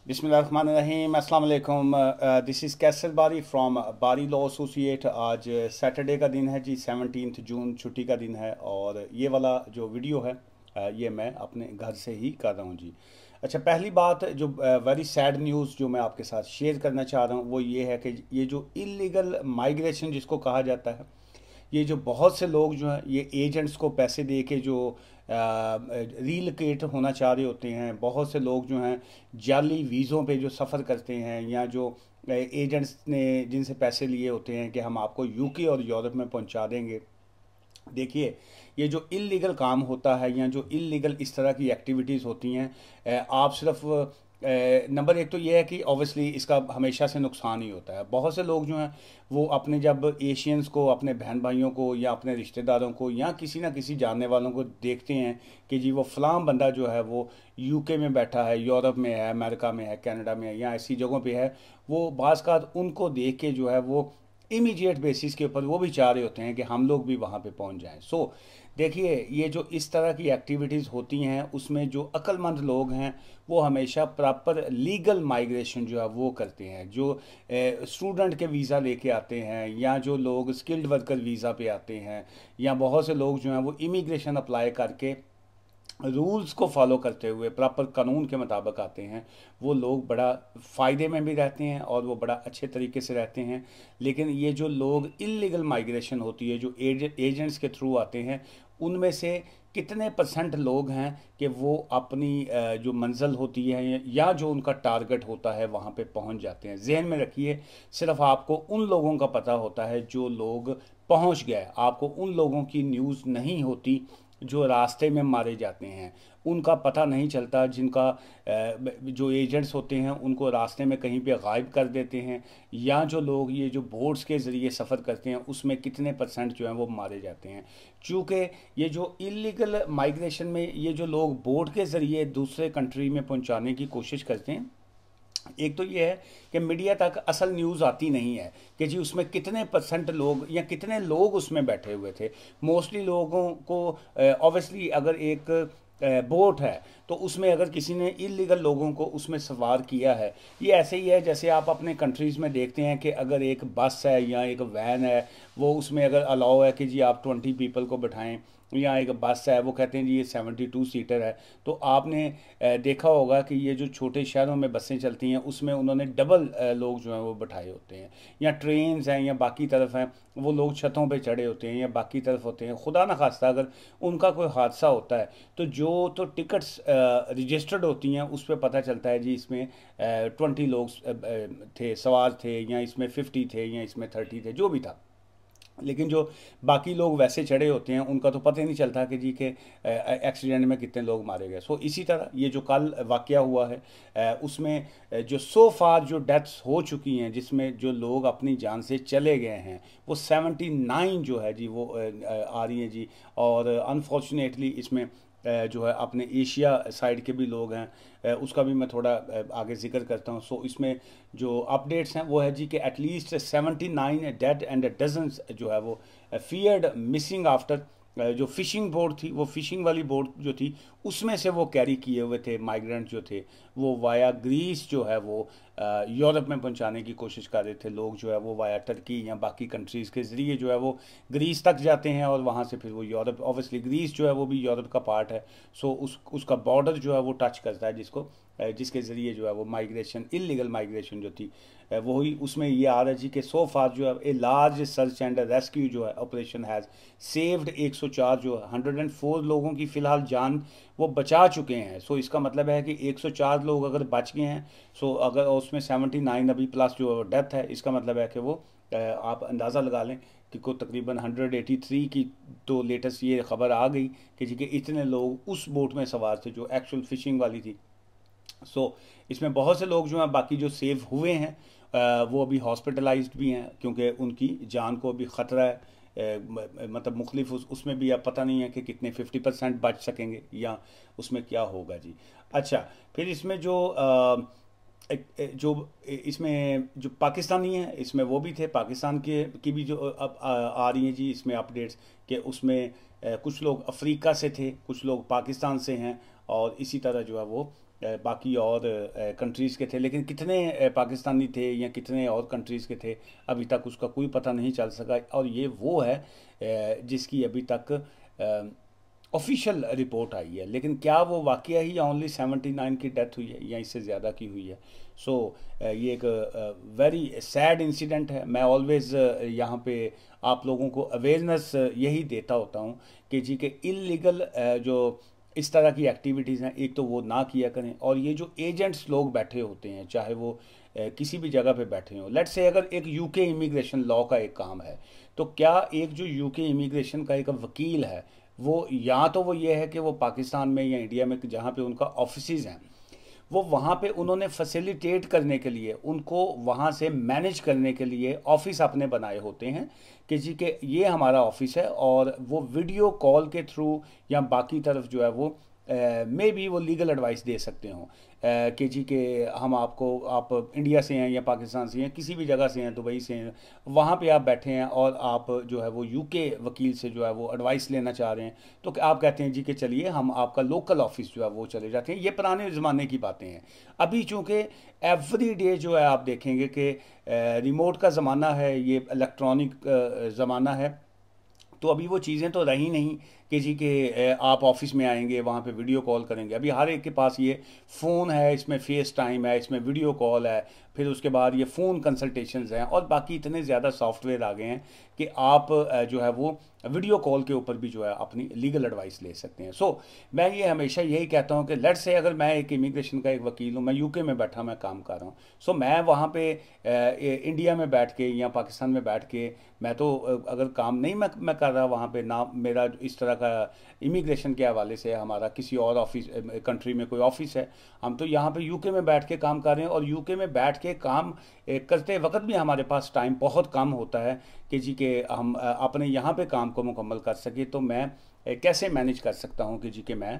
बिस्मिल्लाहिर्रहमानिर्रहीम अस्सलाम वालेकुम। दिस इज़ कैसल बारी फ्रॉम बारी लॉ एसोसिएट। आज सैटरडे का दिन है जी, 17 जून छुट्टी का दिन है। और ये वाला जो वीडियो है ये मैं अपने घर से ही कर रहा हूँ जी। अच्छा, पहली बात जो वेरी सैड न्यूज़ जो मैं आपके साथ शेयर करना चाह रहा हूँ वो ये है कि ये जो इलीगल माइग्रेशन जिसको कहा जाता है, ये जो बहुत से लोग जो हैं ये एजेंट्स को पैसे दे के जो रीलोकेट होना चाह रहे होते हैं, बहुत से लोग जो हैं जाली वीज़ों पे जो सफ़र करते हैं, या जो एजेंट्स ने जिनसे पैसे लिए होते हैं कि हम आपको यूके और यूरोप में पहुंचा देंगे। देखिए, ये जो इलीगल काम होता है या जो इलीगल इस तरह की एक्टिविटीज़ होती हैं, आप सिर्फ नंबर एक तो ये है कि ऑब्वियसली इसका हमेशा से नुकसान ही होता है। बहुत से लोग जो हैं वो अपने जब एशियंस को, अपने बहन भाइयों को या अपने रिश्तेदारों को या किसी ना किसी जानने वालों को देखते हैं कि जी वो फ़लाँ बंदा जो है वो यूके में बैठा है, यूरोप में है, अमेरिका में है, कनाडा में है या ऐसी जगहों पे है, वो बाज़ का उनको देख के जो है वो इमीडिएट बेसिस के ऊपर वो भी चाह रहे होते हैं कि हम लोग भी वहाँ पे पहुँच जाएं। सो देखिए, ये जो इस तरह की एक्टिविटीज़ होती हैं उसमें जो अक्लमंद लोग हैं वो हमेशा प्रॉपर लीगल माइग्रेशन जो है वो करते हैं। जो स्टूडेंट के वीज़ा लेके आते हैं, या जो लोग स्किल्ड वर्कर वीज़ा पे आते हैं, या बहुत से लोग जो हैं वो इमिग्रेशन अप्लाई करके रूल्स को फॉलो करते हुए प्रॉपर कानून के मुताबिक आते हैं, वो लोग बड़ा फ़ायदे में भी रहते हैं और वो बड़ा अच्छे तरीके से रहते हैं। लेकिन ये जो लोग इलीगल माइग्रेशन होती है, जो एजेंट्स के थ्रू आते हैं, उनमें से कितने परसेंट लोग हैं कि वो अपनी जो मंजिल होती है या जो उनका टारगेट होता है वहाँ पे पहुँच जाते हैं। जहन में रखिए, सिर्फ आपको उन लोगों का पता होता है जो लोग पहुँच गए, आपको उन लोगों की न्यूज़ नहीं होती जो रास्ते में मारे जाते हैं। उनका पता नहीं चलता, जिनका जो एजेंट्स होते हैं उनको रास्ते में कहीं पे गायब कर देते हैं, या जो लोग ये जो बोट्स के ज़रिए सफ़र करते हैं उसमें कितने परसेंट जो हैं वो मारे जाते हैं। चूँकि ये जो इलीगल माइग्रेशन में ये जो लोग बोट के ज़रिए दूसरे कंट्री में पहुंचाने की कोशिश करते हैं, एक तो ये है कि मीडिया तक असल न्यूज़ आती नहीं है कि जी उसमें कितने परसेंट लोग या कितने लोग उसमें बैठे हुए थे। मोस्टली लोगों को ऑब्वियसली अगर एक बोट है तो उसमें अगर किसी ने इलीगल लोगों को उसमें सवार किया है, ये ऐसे ही है जैसे आप अपने कंट्रीज़ में देखते हैं कि अगर एक बस है या एक वैन है, वो उसमें अगर अलाउ है कि जी आप 20 पीपल को बिठाएं, या एक बस है वो कहते हैं जी ये 72 सीटर है, तो आपने देखा होगा कि ये जो छोटे शहरों में बसें चलती हैं उसमें उन्होंने डबल लोग जो हैं वो बैठाए होते हैं। या ट्रेन्स हैं या बाकी तरफ हैं, वो लोग छतों पे चढ़े होते हैं या बाकी तरफ होते हैं। खुदा ना खास्ता अगर उनका कोई हादसा होता है तो जो तो टिकट्स रजिस्टर्ड होती हैं उस पर पता चलता है जी इसमें 20 लोग थे, सवार थे, या इसमें 50 थे, या इसमें 30 थे, जो भी था। लेकिन जो बाकी लोग वैसे चढ़े होते हैं उनका तो पता ही नहीं चलता कि जी के एक्सीडेंट में कितने लोग मारे गए। सो इसी तरह ये जो कल वाकया हुआ है, उसमें जो सो फार जो डेथ्स हो चुकी हैं, जिसमें जो लोग अपनी जान से चले गए हैं, वो 79 जो है जी वो आ रही हैं जी। और अनफॉर्चुनेटली इसमें जो है अपने एशिया साइड के भी लोग हैं, उसका भी मैं थोड़ा आगे जिक्र करता हूँ। सो इसमें जो अपडेट्स हैं वो है जी कि एटलीस्ट 79 डेड एंड डजन्स जो है वो फियर्ड मिसिंग आफ्टर जो फिशिंग बोट थी, वो फिशिंग वाली बोट जो थी उसमें से वो कैरी किए हुए थे माइग्रेंट जो थे, वो वाया ग्रीस जो है वो यूरोप में पहुंचाने की कोशिश कर रहे थे। लोग जो है वो वाया टर्की या बाकी कंट्रीज़ के ज़रिए जो है वो ग्रीस तक जाते हैं और वहाँ से फिर वो यूरोप, ऑब्वियसली ग्रीस जो है वो भी यूरोप का पार्ट है। सो उसका बॉर्डर जो है वो टच करता है, जिसके ज़रिए जो है वो माइग्रेशन, इलीगल माइग्रेशन जो थी वही उसमें ये आ रहा है जी कि सो फार जो है a large search and rescue जो है ऑपरेशन हैज़ सेव्ड 104 जो 104 लोगों की फ़िलहाल जान वो बचा चुके हैं। सो इसका मतलब है कि 104 लोग अगर बच गए हैं, सो अगर उसमें 79 अभी प्लस जो डेथ है, इसका मतलब है कि वो आप अंदाज़ा लगा लें कि को तकरीबन 183 की तो लेटेस्ट ये खबर आ गई कि जी कि इतने लोग उस बोट में सवार थे जो एक्चुअल फ़िशिंग वाली थी। इसमें बहुत से लोग जो हैं बाकी जो सेव हुए हैं वो अभी हॉस्पिटलाइज्ड भी हैं क्योंकि उनकी जान को भी ख़तरा है। मतलब मुख्तलिफ उसमें भी अब पता नहीं है कि कितने 50% बच सकेंगे या उसमें क्या होगा जी। अच्छा, फिर इसमें जो इसमें जो पाकिस्तानी हैं इसमें वो भी थे, पाकिस्तान के की भी जो अब आ रही हैं जी इसमें अपडेट्स कि उसमें कुछ लोग अफ्रीका से थे, कुछ लोग पाकिस्तान से हैं, और इसी तरह जो है वो बाकी और कंट्रीज़ के थे, लेकिन कितने पाकिस्तानी थे या कितने और कंट्रीज़ के थे अभी तक उसका कोई पता नहीं चल सका। और ये वो है जिसकी अभी तक ऑफिशियल रिपोर्ट आई है, लेकिन क्या वो वाकया ही या ओनली 79 की डेथ हुई है या इससे ज़्यादा की हुई है। सो ये एक वेरी सैड इंसिडेंट है। मैं ऑलवेज़ यहाँ पे आप लोगों को अवेयरनेस यही देता होता हूँ कि जी के इलीगल जो इस तरह की एक्टिविटीज़ हैं, एक तो वो ना किया करें। और ये जो एजेंट्स लोग बैठे होते हैं, चाहे वो किसी भी जगह पे बैठे हों, लेट्स से अगर एक यूके इमिग्रेशन लॉ का एक काम है, तो क्या एक जो यूके इमिग्रेशन का एक वकील है, वो या तो वो ये है कि वो पाकिस्तान में या इंडिया में जहाँ पे उनका ऑफिसेज हैं, वो वहाँ पे उन्होंने फैसिलिटेट करने के लिए, उनको वहाँ से मैनेज करने के लिए ऑफिस अपने बनाए होते हैं कि जी के ये हमारा ऑफिस है, और वो वीडियो कॉल के थ्रू या बाकी तरफ जो है वो मे बी वो लीगल एडवाइस दे सकते हों कि जी के हम आपको, आप इंडिया से हैं या पाकिस्तान से हैं, किसी भी जगह से हैं, दुबई से हैं, वहाँ पे आप बैठे हैं और आप जो है वो यूके वकील से जो है वो एडवाइस लेना चाह रहे हैं, तो आप कहते हैं जी कि चलिए हम आपका लोकल ऑफिस जो है वो चले जाते हैं। ये पुराने ज़माने की बातें हैं। अभी चूँकि एवरी डे जो है आप देखेंगे कि रिमोट का ज़माना है, ये इलेक्ट्रॉनिक ज़माना है, तो अभी वो चीज़ें तो रही नहीं कि जी के आप ऑफिस में आएंगे, वहाँ पे वीडियो कॉल करेंगे। अभी हर एक के पास ये फ़ोन है, इसमें फेस टाइम है, इसमें वीडियो कॉल है, फिर उसके बाद ये फ़ोन कंसल्टेशंस हैं, और बाकी इतने ज़्यादा सॉफ्टवेयर आ गए हैं कि आप जो है वो वीडियो कॉल के ऊपर भी जो है अपनी लीगल एडवाइस ले सकते हैं। सो मैं ये हमेशा यही कहता हूँ कि लेट्स से अगर मैं एक इमिग्रेशन का एक वकील हूँ, मैं यूके में बैठा मैं काम कर रहा हूँ, सो मैं वहाँ पे इंडिया में बैठ के या पाकिस्तान में बैठ के मैं तो अगर काम नहीं मैं कर रहा वहाँ पे, ना मेरा इस तरह का इमिग्रेशन के हवाले से हमारा किसी और ऑफिस कंट्री में कोई ऑफिस है, हम तो यहाँ पे यूके में बैठ के काम कर रहे हैं। और यूके में बैठ के काम करते वक्त भी हमारे पास टाइम बहुत कम होता है कि जी के हम अपने यहाँ पे काम को मुकम्मल कर सके। तो मैं कैसे मैनेज कर सकता हूँ कि जी कि मैं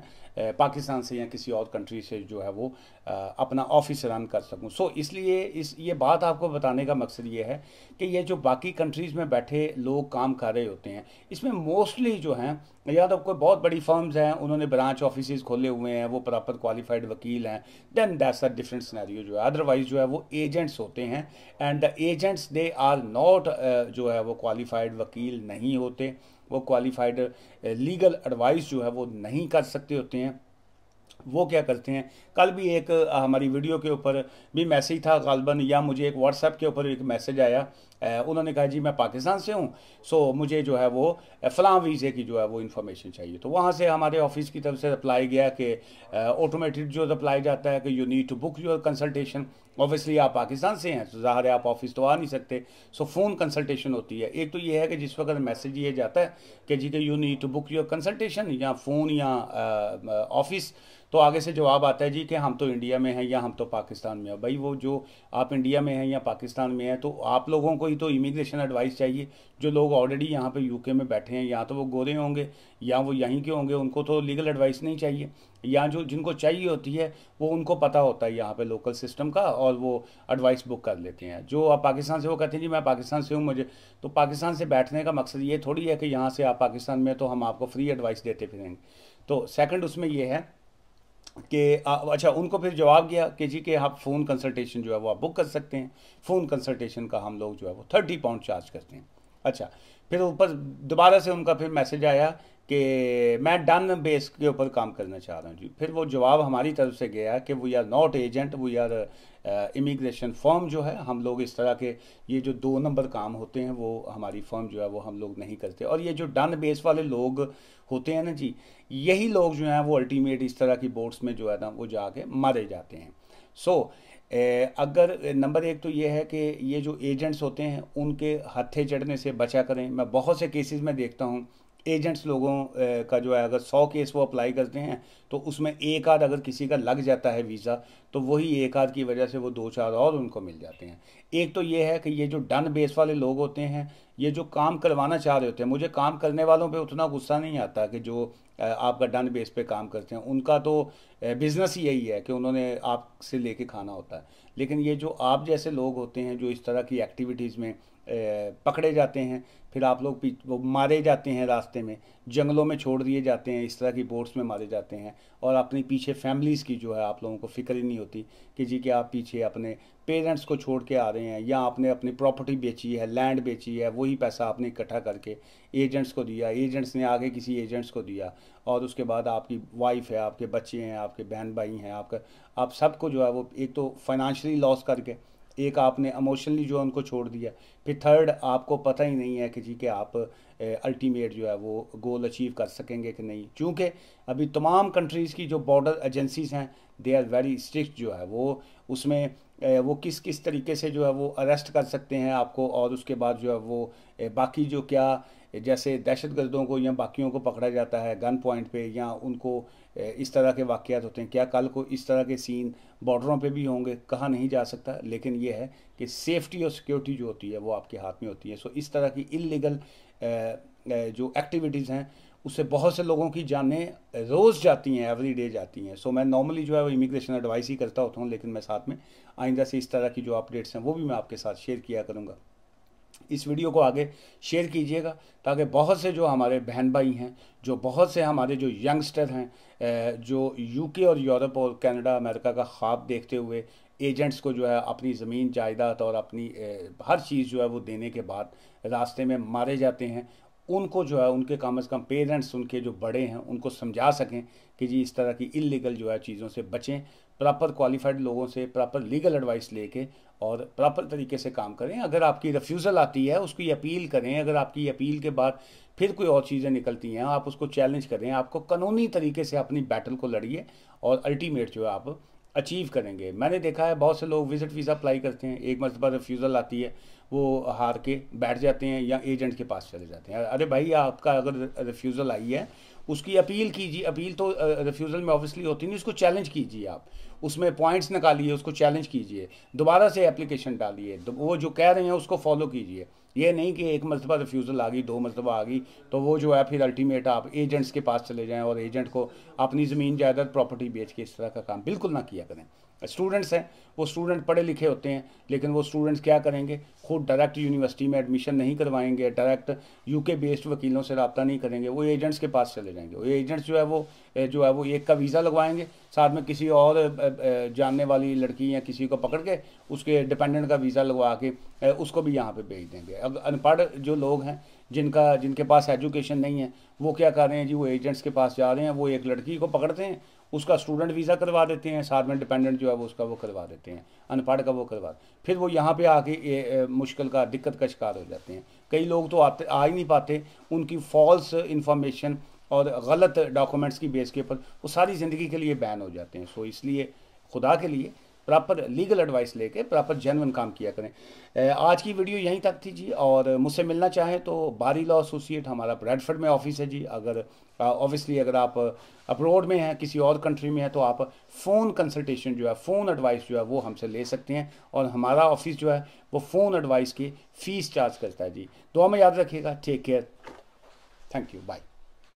पाकिस्तान से या किसी और कंट्री से जो है वो अपना ऑफिस रन कर सकूँ। सो इसलिए ये बात आपको बताने का मकसद ये है कि ये जो बाकी कंट्रीज़ में बैठे लोग काम कर रहे होते हैं, इसमें मोस्टली जो हैं, या तो कोई बहुत बड़ी फर्म्स हैं, उन्होंने ब्रांच ऑफिसेज खोले हुए हैं, वो प्रॉपर क्वालिफाइड वकील हैं, then that's a different scenario जो है। अदरवाइज जो है वो एजेंट्स होते हैं, and the agents they are not जो है वो क्वालिफाइड वकील नहीं होते, वो क्वालिफाइड लीगल एडवाइस जो है वो नहीं कर सकते होते हैं। वो क्या करते हैं, कल भी एक हमारी वीडियो के ऊपर भी मैसेज था गालबन, या मुझे एक व्हाट्सएप के ऊपर एक मैसेज आया, उन्होंने कहा जी मैं पाकिस्तान से हूँ, सो मुझे जो है वो फ़लाँ वीज़े की जो है वो इन्फॉर्मेशन चाहिए। तो वहाँ से हमारे ऑफिस की तरफ से रिप्लाई गया कि ऑटोमेटेड जो रिप्लाई जाता है कि you need to book your consultation. Obviously आप पाकिस्तान से हैं तो ज़ाहिर है आप ऑफिस तो आ नहीं सकते, सो फ़ोन कंसल्टेशन होती है। एक तो ये है कि जिस वक्त मैसेज ये जाता है कि जी कि you need to book your consultation, या फ़ोन या ऑफिस, तो आगे से जवाब आता है जी कि हम तो इंडिया में हैं या हम तो पाकिस्तान में हैं। भाई वो जो आप इंडिया में हैं या पाकिस्तान में हैं, तो आप लोगों को ही तो इमिग्रेशन एडवाइस चाहिए। जो लोग ऑलरेडी यहाँ पे यूके में बैठे हैं, या तो वो गोरे होंगे या वो यहीं के होंगे, उनको तो लीगल एडवाइस नहीं चाहिए, या जो जिनको चाहिए होती है वो उनको पता होता है यहाँ पे लोकल सिस्टम का, और वो एडवाइस बुक कर लेते हैं। जो आप पाकिस्तान से, वो कहते हैं जी मैं पाकिस्तान से हूँ, मुझे तो पाकिस्तान से बैठने का मकसद ये थोड़ी है कि यहाँ से आप पाकिस्तान में तो हम आपको फ्री एडवाइस देते फिरेंगे। तो सेकंड उसमें ये है कि अच्छा, उनको फिर जवाब गया कि जी कि आप फ़ोन कंसल्टेशन जो है वो आप बुक कर सकते हैं। फ़ोन कंसल्टेशन का हम लोग जो है वो 30 पाउंड चार्ज करते हैं। अच्छा, फिर ऊपर दोबारा से उनका फिर मैसेज आया कि मैं डन बेस के ऊपर काम करना चाह रहा हूँ जी। फिर वो जवाब हमारी तरफ से गया कि we are not agent, we are immigration firm जो है, हम लोग इस तरह के ये जो 2 नंबर काम होते हैं वो हमारी फर्म जो है वो हम लोग नहीं करते। और ये जो डन बेस वाले लोग होते हैं ना जी, यही लोग जो हैं वो अल्टीमेट इस तरह की बोट्स में जो है ना वो जाके मारे जाते हैं। सो अगर नंबर एक तो ये है कि ये जो एजेंट्स होते हैं उनके हत्थे चढ़ने से बचा करें। मैं बहुत से केसेस में देखता हूँ एजेंट्स लोगों का जो है, अगर 100 केस वो अप्लाई करते हैं तो उसमें एक आध अगर किसी का लग जाता है वीज़ा, तो वही एक आध की वजह से वो 2-4 और उनको मिल जाते हैं। एक तो ये है कि ये जो डन बेस वाले लोग होते हैं, ये जो काम करवाना चाह रहे होते हैं, मुझे काम करने वालों पे उतना गुस्सा नहीं आता कि जो आपका डन बेस पे काम करते हैं, उनका तो बिज़नेस ही यही है कि उन्होंने आपसे लेके खाना होता है। लेकिन ये जो आप जैसे लोग होते हैं जो इस तरह की एक्टिविटीज़ में पकड़े जाते हैं, फिर आप लोग वो मारे जाते हैं रास्ते में, जंगलों में छोड़ दिए जाते हैं, इस तरह की बोट्स में मारे जाते हैं, और अपने पीछे फैमिलीज़ की जो है आप लोगों को फिक्र ही नहीं होती कि जी कि आप पीछे अपने पेरेंट्स को छोड़ के आ रहे हैं, या आपने अपनी प्रॉपर्टी बेची है, लैंड बेची है, वही पैसा आपने इकट्ठा करके एजेंट्स को दिया, एजेंट्स ने आगे किसी एजेंट्स को दिया, और उसके बाद आपकी वाइफ है, आपके बच्चे हैं, आपके बहन भाई हैं, आप सबको जो है वो एक तो फाइनेंशियली लॉस करके, एक आपने इमोशनली जो है उनको छोड़ दिया, फिर थर्ड आपको पता ही नहीं है कि जी कि आप अल्टीमेट जो है वो गोल अचीव कर सकेंगे कि नहीं, क्योंकि अभी तमाम कंट्रीज़ की जो बॉर्डर एजेंसीज हैं दे आर वेरी स्ट्रिक्ट जो है वो, उसमें वो किस किस तरीके से जो है वो अरेस्ट कर सकते हैं आपको, और उसके बाद जो है वो बाकी जो क्या जैसे दहशतगर्दों को या बाकियों को पकड़ा जाता है गन पॉइंट पे, या उनको इस तरह के वाक़यात होते हैं, क्या कल को इस तरह के सीन बॉर्डरों पे भी होंगे, कहा नहीं जा सकता, लेकिन ये है कि सेफ्टी और सिक्योरिटी जो होती है वो आपके हाथ में होती है। सो इस तरह की इलीगल जो एक्टिविटीज़ हैं उससे बहुत से लोगों की जानें रोज़ जाती हैं, एवरी डे जाती हैं। सो मैं नॉर्मली जो है वो इमिग्रेशन एडवाइस ही करता होता हूँ, लेकिन मैं साथ में आइंदा से इस तरह की जो अपडेट्स हैं वो भी मैं आपके साथ शेयर किया करूँगा। इस वीडियो को आगे शेयर कीजिएगा ताकि बहुत से जो हमारे बहन भाई हैं, जो बहुत से हमारे जो यंगस्टर हैं, जो यूके और यूरोप और कनाडा अमेरिका का ख्वाब देखते हुए एजेंट्स को जो है अपनी ज़मीन जायदाद और अपनी हर चीज़ जो है वो देने के बाद रास्ते में मारे जाते हैं, उनको जो है उनके कम से कम पेरेंट्स, उनके जो बड़े हैं, उनको समझा सकें कि जी इस तरह की इलीगल जो है चीज़ों से बचें, प्रॉपर क्वालिफाइड लोगों से प्रॉपर लीगल एडवाइस लेके और प्रॉपर तरीके से काम करें। अगर आपकी रिफ्यूज़ल आती है उसकी अपील करें, अगर आपकी अपील के बाद फिर कोई और चीज़ें निकलती हैं आप उसको चैलेंज करें, आपको कानूनी तरीके से अपनी बैटल को लड़िए और अल्टीमेट जो है आप अचीव करेंगे। मैंने देखा है बहुत से लोग विज़िट वीज़ा अप्लाई करते हैं, एक मरतबा रिफ्यूज़ल आती है, वो हार के बैठ जाते हैं या एजेंट के पास चले जाते हैं। अरे भाई आपका अगर रिफ्यूज़ल आई है उसकी अपील कीजिए, अपील तो रिफ्यूज़ल में ऑब्वियसली होती नहीं, उसको चैलेंज कीजिए, आप उसमें पॉइंट्स निकालिए, उसको चैलेंज कीजिए, दोबारा से एप्लीकेशन डालिए, वो जो कह रहे हैं उसको फॉलो कीजिए। ये नहीं कि एक मरतबा रिफ्यूज़ल आ गई, दो मरतबा आ गई तो वो जो है फिर अल्टीमेट आप एजेंट्स के पास चले जाएं और एजेंट को अपनी ज़मीन जायदाद प्रॉपर्टी बेच के इस तरह का काम बिल्कुल ना किया करें। स्टूडेंट्स हैं, वो स्टूडेंट पढ़े लिखे होते हैं, लेकिन वो स्टूडेंट्स क्या करेंगे, खुद डायरेक्ट यूनिवर्सिटी में एडमिशन नहीं करवाएंगे, डायरेक्ट यूके बेस्ड वकीलों से रब्ता नहीं करेंगे, वो एजेंट्स के पास चले जाएंगे। वो एजेंट्स जो है वो एक का वीज़ा लगवाएंगे, साथ में किसी और जानने वाली लड़की या किसी को पकड़ के उसके डिपेंडेंट का वीज़ा लगवा के उसको भी यहाँ पे भेज देंगे। अब अनपढ़ जो लोग हैं जिनके पास एजुकेशन नहीं है वो क्या कर रहे हैं जी, वो एजेंट्स के पास जा रहे हैं, वो एक लड़की को पकड़ते हैं, उसका स्टूडेंट वीज़ा करवा देते हैं, साथ में डिपेंडेंट जो है वो उसका वो करवा देते हैं, अनपढ़ का वो करवा, फिर वो यहाँ पे आके मुश्किल का दिक्कत का शिकार हो जाते हैं। कई लोग तो आ ही नहीं पाते, उनकी फॉल्स इंफॉर्मेशन और गलत डॉक्यूमेंट्स की बेस के ऊपर वो सारी ज़िंदगी के लिए बैन हो जाते हैं। सो इसलिए खुदा के लिए प्रॉपर लीगल एडवाइस लेके प्रॉपर जेन्युइन काम किया करें। आज की वीडियो यहीं तक थी जी, और मुझसे मिलना चाहें तो बारी लॉ एसोसिएट हमारा ब्रैडफर्ड में ऑफिस है जी। अगर ऑब्वियसली अगर आप अब्रॉड में हैं, किसी और कंट्री में हैं, तो आप फ़ोन कंसल्टेशन जो है, फ़ोन एडवाइस जो है वो हमसे ले सकते हैं, और हमारा ऑफिस जो है वो फ़ोन एडवाइस की फ़ीस चार्ज करता है जी। दुआ में याद रखिएगा। Take care, thank you, bye.